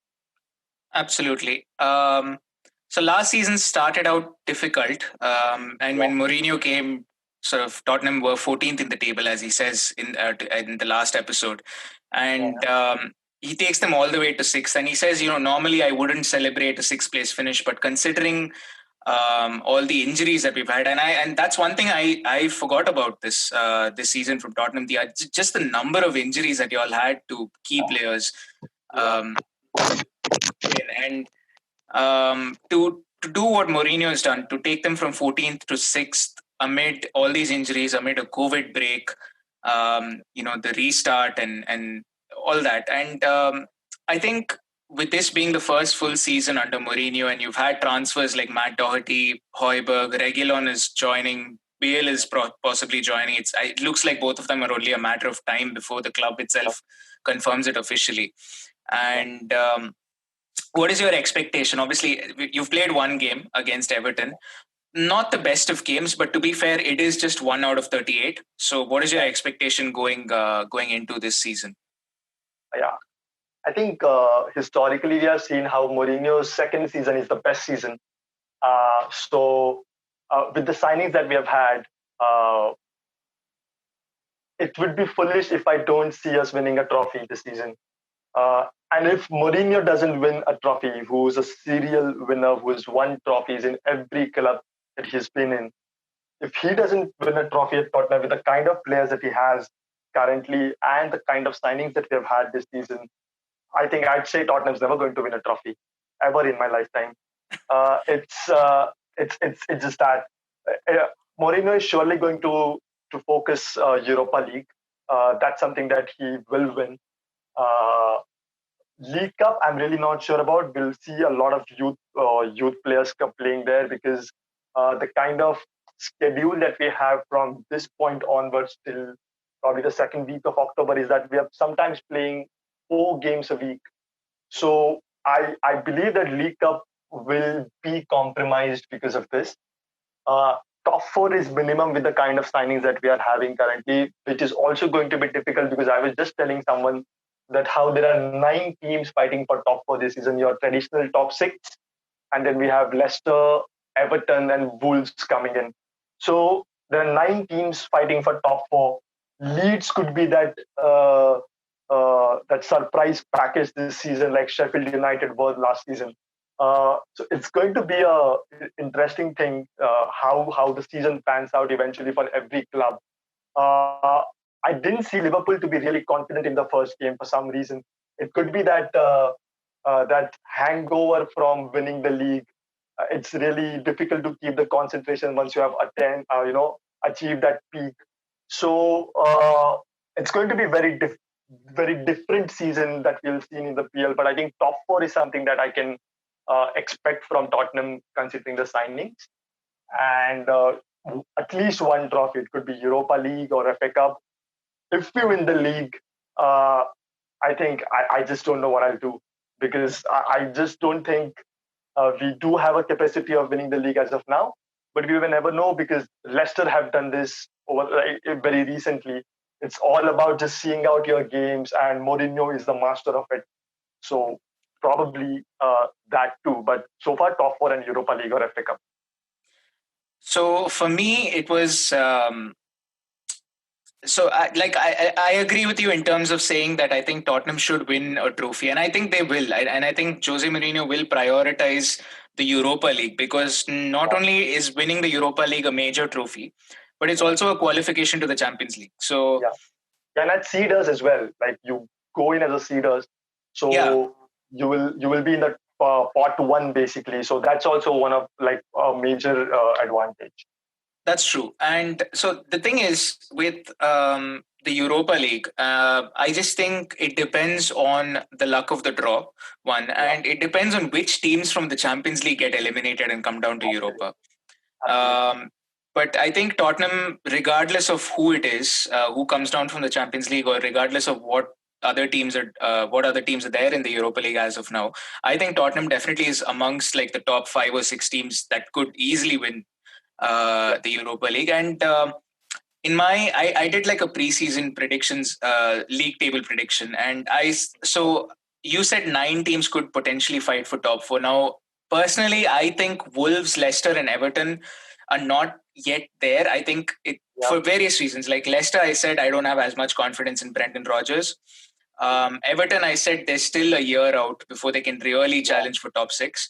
Absolutely. So last season started out difficult, and when Mourinho came, sort of Tottenham were 14th in the table, as he says in the last episode, and he takes them all the way to sixth. And he says, normally I wouldn't celebrate a sixth place finish, but considering all the injuries that we've had, and that's one thing I forgot about this season from Tottenham, just the number of injuries that you all had to key players, and to do what Mourinho has done, to take them from 14th to 6th amid all these injuries, amid a COVID break, the restart and all that. And I think with this being the first full season under Mourinho, and you've had transfers like Matt Doherty, Højbjerg, Reguilon is joining, Bale is possibly joining. It looks like both of them are only a matter of time before the club itself confirms it officially. And what is your expectation? Obviously, you've played one game against Everton. Not the best of games, but to be fair, it is just 1 out of 38. So what is your expectation going into this season? Yeah, I think historically we have seen how Mourinho's second season is the best season. So with the signings that we have had, uh, it would be foolish if I don't see us winning a trophy this season. And if Mourinho doesn't win a trophy, who's a serial winner, who's won trophies in every club that he's been in, if he doesn't win a trophy at Tottenham with the kind of players that he has currently and the kind of signings that we have had this season, I think I'd say Tottenham's never going to win a trophy ever in my lifetime. Uh, it's uh, it's just that Mourinho is surely going to focus Europa League. That's something that he will win. Uh, League Cup, I'm really not sure about. We'll see a lot of youth players playing there because the kind of schedule that we have from this point onwards till probably the second week of October is that we are sometimes playing 4 games a week. So I believe that League Cup will be compromised because of this. Uh, Top four is minimum with the kind of signings that we are having currently, which is also going to be difficult because I was just telling someone that how there are 9 teams fighting for top four this season. Your traditional top six, and then we have Leicester, Everton, and Wolves coming in. So there are 9 teams fighting for top four. Leeds could be that surprise package this season, like Sheffield United was last season. So it's going to be a interesting thing how the season pans out eventually for every club. Uh, I didn't see Liverpool to be really confident in the first game for some reason. It could be that hangover from winning the league. It's really difficult to keep the concentration once you have achieved that peak. So it's going to be very different season that we'll see in the PL. But I think top four is something that I can expect from Tottenham considering the signings, and at least one trophy. It could be Europa League or FA Cup. If we win the league, uh, I think I just don't know what I'll do because I just don't think we do have a capacity of winning the league as of now. But we will never know because Leicester have done this very recently. It's all about just seeing out your games, and Mourinho is the master of it. So probably that too. But so far, top four and Europa League or FA Cup. So for me, it was. I agree with you in terms of saying that I think Tottenham should win a trophy, and I think they will. And I think Jose Mourinho will prioritize the Europa League because not only is winning the Europa League a major trophy, but it's also a qualification to the Champions League. So and at Cedars as well. Like you go in as a Cedars, so you will be in the pot one basically. So that's also one of like a major advantage. That's true. And so the thing is with the Europa League, I just think it depends on the luck of the draw, one, and it depends on which teams from the Champions League get eliminated and come down to Europa. But I think Tottenham, regardless of who it is, who comes down from the Champions League, or regardless of what other teams are there in the Europa League as of now, I think Tottenham definitely is amongst like the top 5 or 6 teams that could easily win the Europa League. And I did like a preseason predictions, league table prediction, and so you said 9 teams could potentially fight for top four. Now, personally, I think Wolves, Leicester, and Everton are not yet there. I think for various reasons. Like Leicester, I said I don't have as much confidence in Brendan Rodgers. Everton, I said they're still a year out before they can really challenge for top six.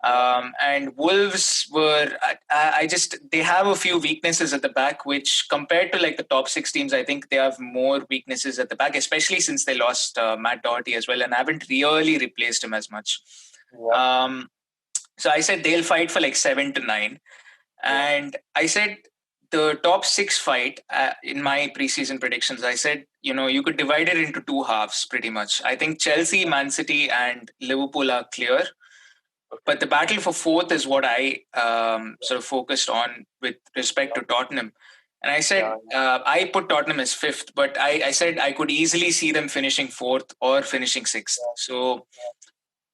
And Wolves they have a few weaknesses at the back, which compared to like the top 6 teams, I think they have more weaknesses at the back, especially since they lost Matt Doherty as well and haven't really replaced him as much. So I said they'll fight for like 7 to 9. And I said the top 6 fight in my preseason predictions, I said, you could divide it into 2 halves pretty much. I think Chelsea, Man City and Liverpool are clear. But the battle for 4th is what I sort of focused on with respect to Tottenham. And I said, I put Tottenham as 5th, but I said I could easily see them finishing 4th or finishing 6th. So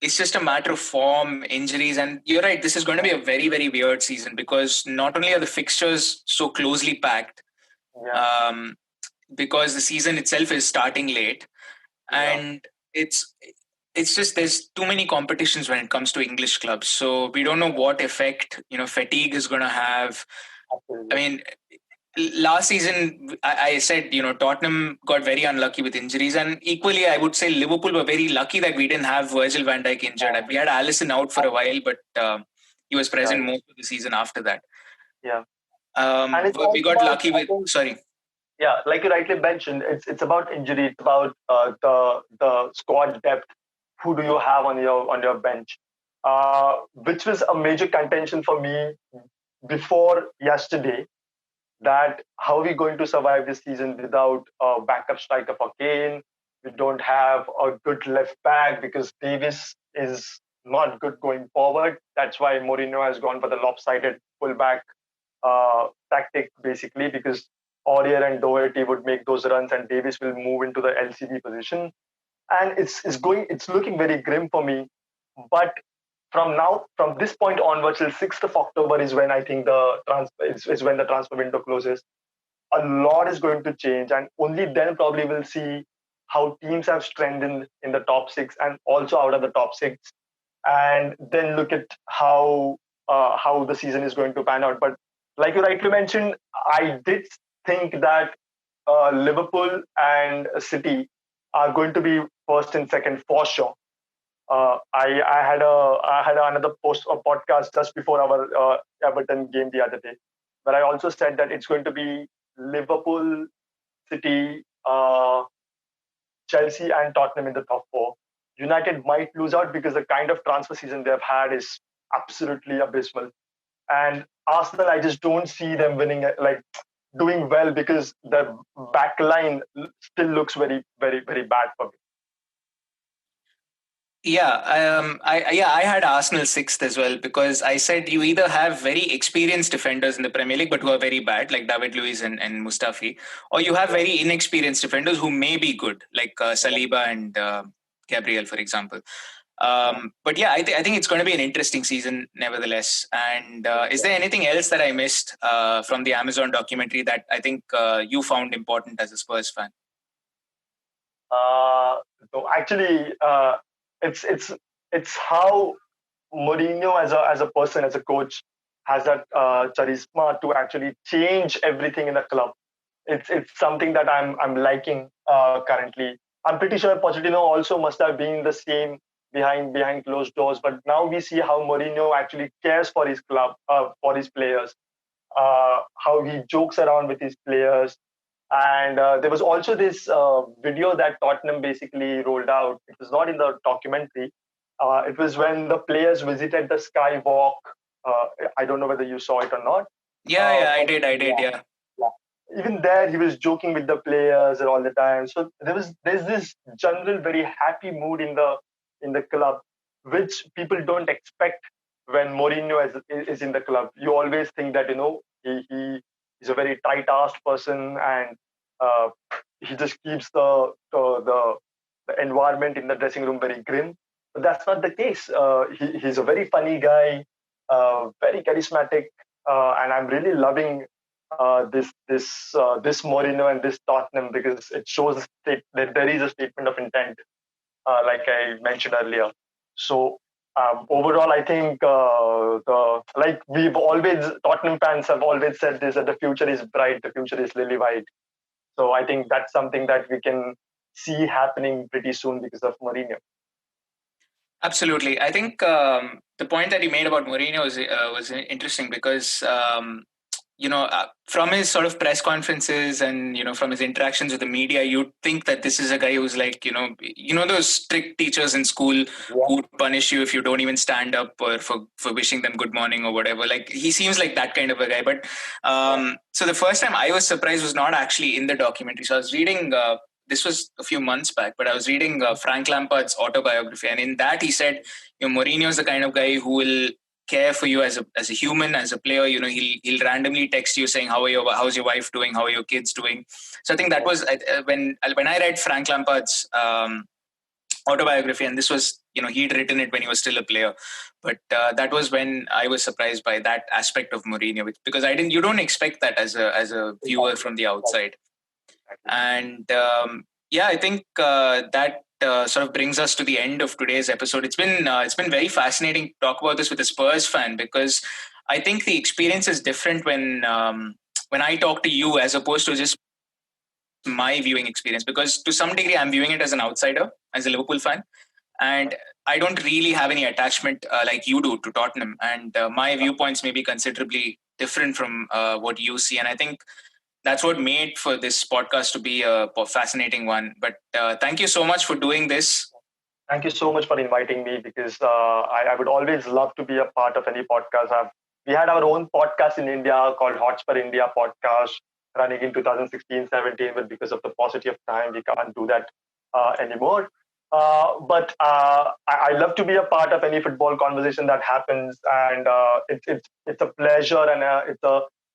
it's just a matter of form, injuries. And you're right, this is going to be a very, very weird season because not only are the fixtures so closely packed, because the season itself is starting late, and it's just there's too many competitions when it comes to English clubs. So we don't know what effect, fatigue is going to have. Absolutely. I mean, last season, I said, Tottenham got very unlucky with injuries. And equally, I would say Liverpool were very lucky that we didn't have Virgil van Dijk injured. We had Alisson out for a while, but he was present most of the season after that. Yeah. And it's We got lucky with, sorry. Yeah, like you rightly mentioned, it's about injury. It's about the squad depth. Who do you have on your bench? Which was a major contention for me before yesterday. That how are we going to survive this season without a backup striker for Kane? We don't have a good left back because Davis is not good going forward. That's why Mourinho has gone for the lopsided fullback tactic, basically, because Aurier and Doherty would make those runs and Davis will move into the LCB position. And it's looking very grim for me. But from this point onwards till 6th of October is when I think the transfer is when the transfer window closes. A lot is going to change, and only then probably we'll see how teams have strengthened in the top six and also out of the top six, and then look at how the season is going to pan out. But like you rightly mentioned, I did think that Liverpool and City are going to be first and second for sure. I had another podcast just before our Everton game the other day, but I also said that it's going to be Liverpool, City, Chelsea, and Tottenham in the top four. United might lose out because the kind of transfer season they've had is absolutely abysmal. And Arsenal, I just don't see them winning, like doing well, because the back line still looks very, very, very bad for me. Yeah, I had Arsenal sixth as well, because I said you either have very experienced defenders in the Premier League but who are very bad, like David Luiz and Mustafi, or you have very inexperienced defenders who may be good, like Saliba and Gabriel, for example. But yeah, I think it's going to be an interesting season, nevertheless. And is there anything else that I missed from the Amazon documentary that I think you found important as a Spurs fan? No, actually, it's how Mourinho as a person, as a coach, has that charisma to actually change everything in the club. It's something that I'm liking currently. I'm pretty sure Pochettino also must have been the same behind closed doors. But now we see how Mourinho actually cares for his club, for his players, how he jokes around with his players. And there was also this video that Tottenham basically rolled out. It was not in the documentary. It was when the players visited the Skywalk. I don't know whether you saw it or not. Yeah, I did. Yeah. Even there, he was joking with the players all the time. So there's this general very happy mood in the club, which people don't expect when Mourinho is in the club. You always think that he is a very tight-assed person, and he just keeps the environment in the dressing room very grim. But that's not the case. He's a very funny guy, very charismatic, and I'm really loving this Mourinho and this Tottenham, because it shows that there is a statement of intent, like I mentioned earlier. So overall, I think Tottenham fans have always said this, that the future is bright, the future is lily white. So I think that's something that we can see happening pretty soon because of Mourinho. Absolutely. I think the point that he made about Mourinho was interesting, because from his sort of press conferences and from his interactions with the media, you'd think that this is a guy who's like those strict teachers in school who would punish you if you don't even stand up, or for wishing them good morning or whatever. Like, he seems like that kind of a guy. But so the first time I was surprised was not actually in the documentary. So I was reading. This was a few months back, but I was reading Frank Lampard's autobiography, and in that he said, Mourinho is the kind of guy who will care for you as a human, as a player. He'll randomly text you saying, how's your wife doing, how are your kids doing. So I think that was when I read Frank Lampard's autobiography, and this was he'd written it when he was still a player, but that was when I was surprised by that aspect of Mourinho, because you don't expect that as a viewer from the outside. And I think that sort of brings us to the end of today's episode. It's been very fascinating to talk about this with a Spurs fan, because I think the experience is different when I talk to you as opposed to just my viewing experience. Because to some degree, I'm viewing it as an outsider, as a Liverpool fan, and I don't really have any attachment like you do to Tottenham, and my viewpoints may be considerably different from what you see. And I think that's what made for this podcast to be a fascinating one. But thank you so much for doing this. Thank you so much for inviting me, because I would always love to be a part of any podcast. We had our own podcast in India called Hotspur India Podcast running in 2016-17, but because of the paucity of time, we can't do that anymore. But I love to be a part of any football conversation that happens, and it's a pleasure, and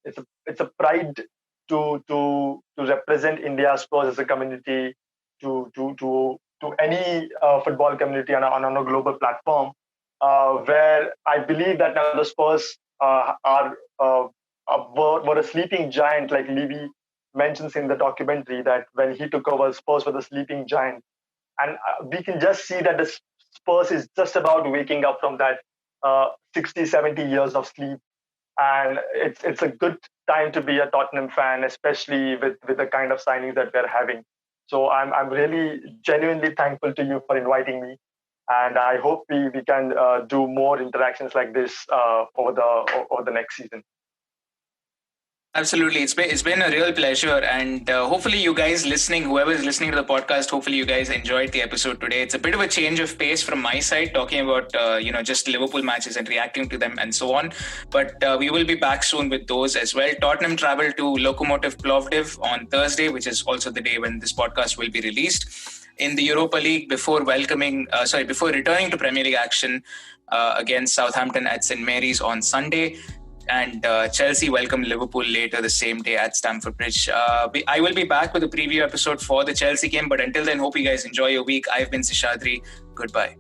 it's a pride to represent India Spurs as a community to any football community on a global platform, where I believe that now the Spurs were a sleeping giant, like Levy mentions in the documentary, that when he took over, Spurs were the sleeping giant. And we can just see that the Spurs is just about waking up from that 60, 70 years of sleep. And it's a good time to be a Tottenham fan, especially with the kind of signings that we're having. So I'm really genuinely thankful to you for inviting me. And I hope we can do more interactions like this over the next season. Absolutely. It's been a real pleasure. And hopefully you guys listening, whoever is listening to the podcast, hopefully you guys enjoyed the episode today. It's a bit of a change of pace from my side, talking about, just Liverpool matches and reacting to them and so on. But we will be back soon with those as well. Tottenham travel to Lokomotiv Plovdiv on Thursday, which is also the day when this podcast will be released. In the Europa League, before returning to Premier League action against Southampton at St. Mary's on Sunday. And Chelsea welcome Liverpool later the same day at Stamford Bridge. I will be back with a preview episode for the Chelsea game. But until then, hope you guys enjoy your week. I've been Seshadri. Goodbye.